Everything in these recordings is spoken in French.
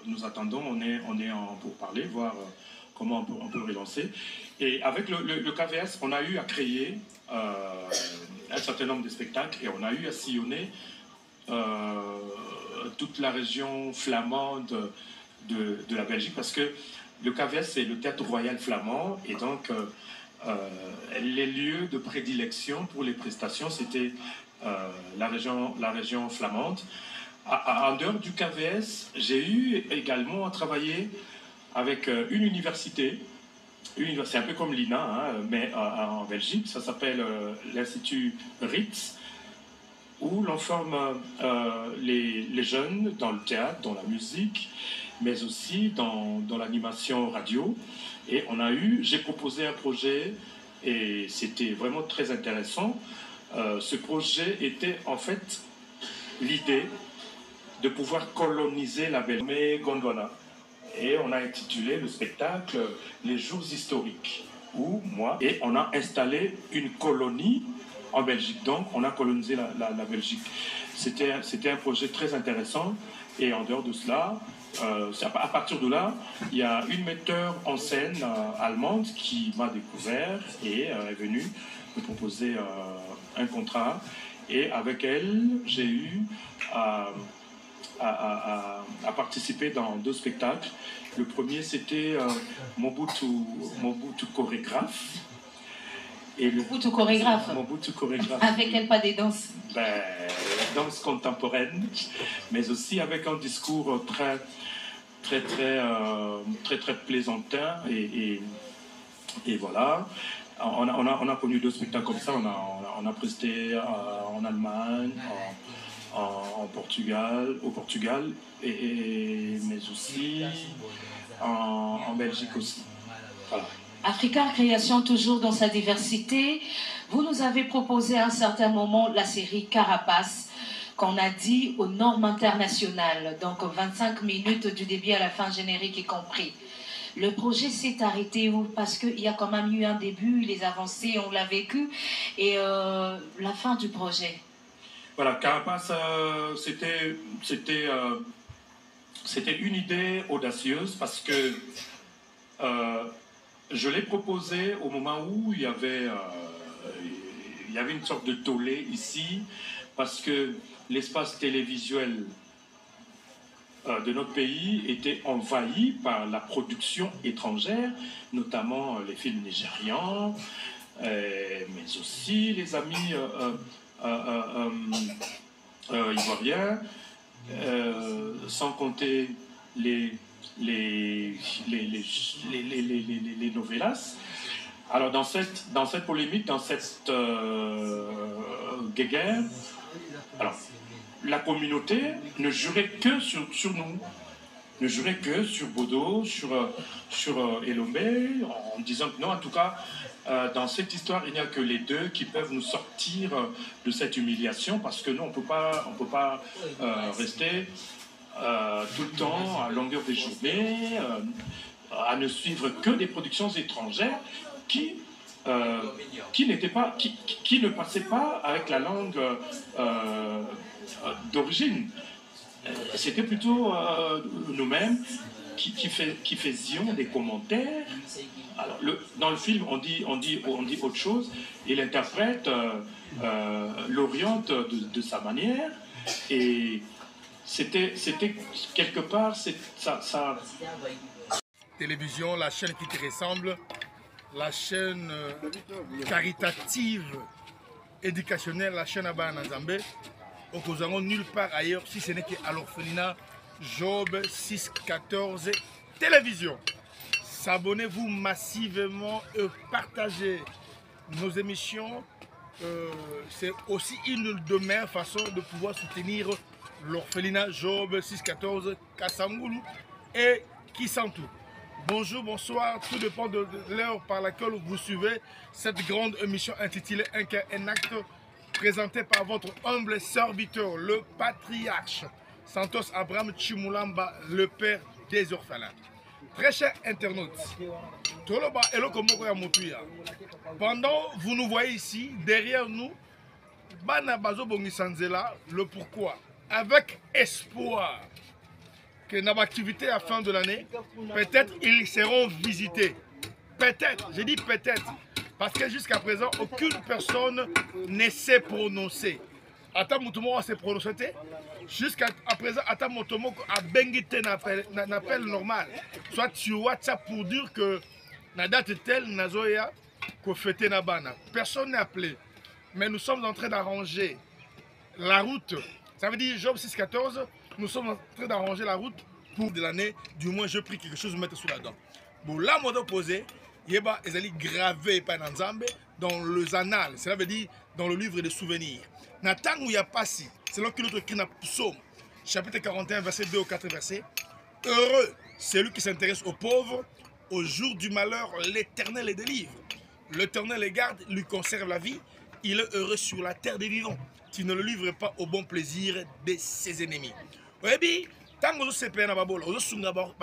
nous attendons, on est en pourparlers, voir comment on peut relancer. Et avec le KVS, on a eu à créer un certain nombre de spectacles et on a eu à sillonner toute la région flamande de la Belgique, parce que le KVS, c'est le théâtre royal flamand, et donc les lieux de prédilection pour les prestations, c'était la région flamande. En dehors du KVS, j'ai eu également à travailler avec une université, un peu comme l'INA, hein, mais en Belgique. Ça s'appelle l'Institut Ritz, où l'on forme les jeunes dans le théâtre, dans la musique, mais aussi dans l'animation radio. Et j'ai proposé un projet, et c'était vraiment très intéressant. Ce projet était en fait l'idée de pouvoir coloniser la Belgique Gondwana. Et on a intitulé le spectacle Les Jours historiques, et on a installé une colonie en Belgique. Donc on a colonisé la Belgique. C'était un projet très intéressant. Et en dehors de cela, à partir de là, il y a une metteur en scène allemande qui m'a découvert et est venue me proposer un contrat. Et avec elle, j'ai eu à participer dans 2 spectacles. Le premier, c'était Mobutu chorégraphe. Mobutu chorégraphe. Avec elle, pas des danses. Danse contemporaine, mais aussi avec un discours très plaisantin. Et voilà. On a connu 2 spectacles comme ça. On a presté en Allemagne, au Portugal, mais aussi en Belgique aussi. Voilà. Africa Création, toujours dans sa diversité. Vous nous avez proposé à un certain moment la série Carapace, qu'on a dit aux normes internationales, donc 25 minutes du début à la fin, générique y compris. Le projet s'est arrêté où? Parce qu'il y a quand même eu un début, les avancées, on l'a vécu, et la fin du projet. Voilà, Carapace, c'était une idée audacieuse, parce que je l'ai proposé au moment où il y avait une sorte de tollé ici, parce que l'espace télévisuel de notre pays était envahi par la production étrangère, notamment les films nigérians, mais aussi les amis ivoiriens, sans compter les novellas. Alors dans cette polémique, dans cette guéguerre, alors la communauté ne jurait que sur nous, ne jurait que sur Bodo, sur Elombe, en disant que non, en tout cas, dans cette histoire, il n'y a que les deux qui peuvent nous sortir de cette humiliation, parce que nous, on ne peut pas rester tout le temps, à longueur de journée, à ne suivre que des productions étrangères qui ne passaient pas avec la langue d'origine. C'était plutôt nous-mêmes qui faisions des commentaires. Alors, dans le film, on dit autre chose, et l'interprète l'oriente de sa manière, et c'était quelque part ça. Télévision, la chaîne qui te ressemble, la chaîne caritative, éducationnelle, la chaîne Abba Nazambé, opposant nulle part ailleurs si ce n'est qu'à l'orphelinat Job 614 télévision. S'abonnez-vous massivement et partagez nos émissions. C'est aussi une de mes façons de pouvoir soutenir l'orphelinat Job 614 Kassangoulou et Kisantou. Bonjour, bonsoir, tout dépend de l'heure par laquelle vous suivez cette grande émission intitulée Un cœur, un acte, présentée par votre humble serviteur, le patriarche Santos Abraham Chimulamba, le père des orphelins. Très chers internautes, pendant vous nous voyez ici, derrière nous, Bana Bazo Bongi Sanzela, le pourquoi, avec espoir que dans l'activité à la fin de l'année, peut-être ils seront visités. Peut-être, j'ai dit peut-être. Parce que jusqu'à présent, aucune personne ne s'est prononcée. Attends, Moutomo s'est prononcé. Jusqu'à présent, attends, Moutomo a bengité un appel normal. Soit sur WhatsApp pour dire que la date telle, Nazoya, qu'on fêtait Nabana. Personne n'est appelé. Mais nous sommes en train d'arranger la route. Ça veut dire Job 6.14, nous sommes en train d'arranger la route pour de l'année. Du moins, je prie quelque chose de mettre sous la dent. Bon, là, mode opposé, Yeba est gravé par Nzambe dans les annales. Cela veut dire dans le livre des souvenirs. Nathan où il y a passé, c'est là que l'autre écrit dans Psaume, chapitre 41, verset 2 au 4 verset. Heureux, c'est lui qui s'intéresse aux pauvres. Au jour du malheur, l'Éternel les délivre. L'Éternel les garde, lui conserve la vie. Il est heureux sur la terre des vivants. Tu ne le livres pas au bon plaisir de ses ennemis. Oui, bien, tant que vous êtes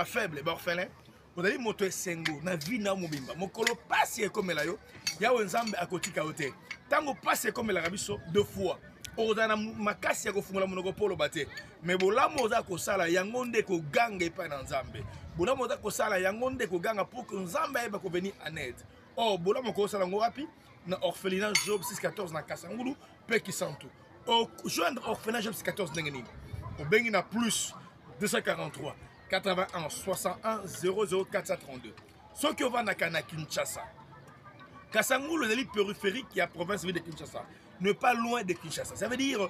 faible, vous êtes orphelin, vous avez moto esengo, na vie na mobimba. Mokolo passe comme la yo, ya wenzambe akoti kaote. Tant que passe comme la rabiso deux fois. Ozana makasi ya kofungula monoko polo bate. Mais bolamo oza kosala yango nde ko ganga epa na nzambe. Bolamo oza kosala yango nde ko ganga pour que nzambe eba ko venir en aide. Oh, bolamo ko sala ngo wapi? Na orphelinat Job 6.14 na Kasangulu, pe qui santu. Au joindre orphelinat Job 6.14 ndenge nini. Au bengi na plus 243 81 61 00 432. Ce qui va na Kinshasa. Kasangulu est le périphérique qui est la province de Kinshasa. Ne pas loin de Kinshasa. Ça veut dire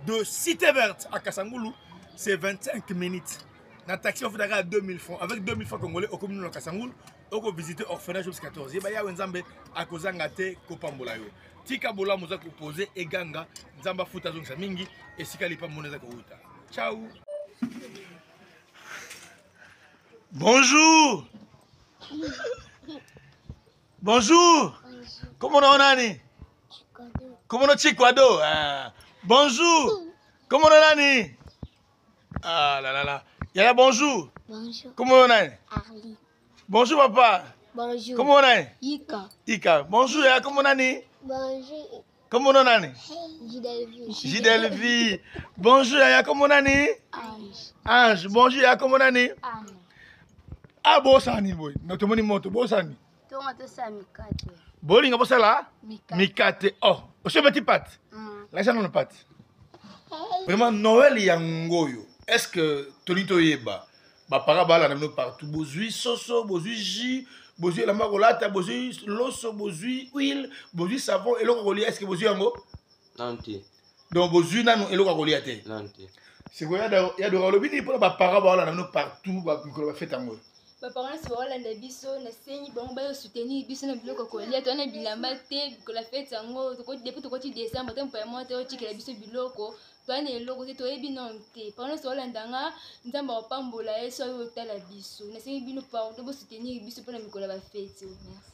de Cité Verte à Kasangulu, c'est 25 minutes. Dans le taxi, on fait à 2000 francs. Avec 2000 francs congolais, au commune de Kasangulu, on peut visiter l'orphelinat Job 14. Il y a un Nzambe à Kozangate, Kopambola. Tika Bola Moza Kopose et Ganga, Nzamba Futa Zong Samingi et Sikalipa Moneza Kouta. Ciao. Bonjour. Bonjour. Comment on est? Comment on est Chikwado? Bonjour. Comment on est? Ah là là là. Yaya, bonjour. Bonjour. Comment on est? Ali. Bonjour papa. Bonjour. Comment on est? Ika. Ika. Bonjour Yaya, comment on est? Bonjour. Comment on est? Gidelvi. Gidelvi. Bonjour Yaya, comment on est? Ange. Ange. Bonjour Yaya, comment on est? Anne. Ah, bosani boy. Notomoni moto bosani. Tomato sa mikate. Bolinga bosala? Mikate. Mikate. Oh, monsieur petit pâte. Là ça non le pâte. Vraiment Noël yangoyo. Est-ce que Tonito Yeba, para bala na partout, bozui soso, bozui jus, bozui la marolata, bozui loso, bozui huile, bozui savon et l'eau est-ce que bozui yango? Non. Donc bozui nano et l'eau te. Non. C'est quoi il y a de rolobini pour la para bala na partout, ba micro fait tango. Ba parents se rolanda biso na senyi bango ba soutenir biso na biloko kolia to na bilamba te ko la fête yango to ko depuis to ko ti décembre tempo ya moto o tikela biso biloko to na eloko te to yebi non te parents se rolanda nga nzamba opambola eso yo tala biso na senyi bino pardon bo soutenir biso pour na mikola ba fête. Merci.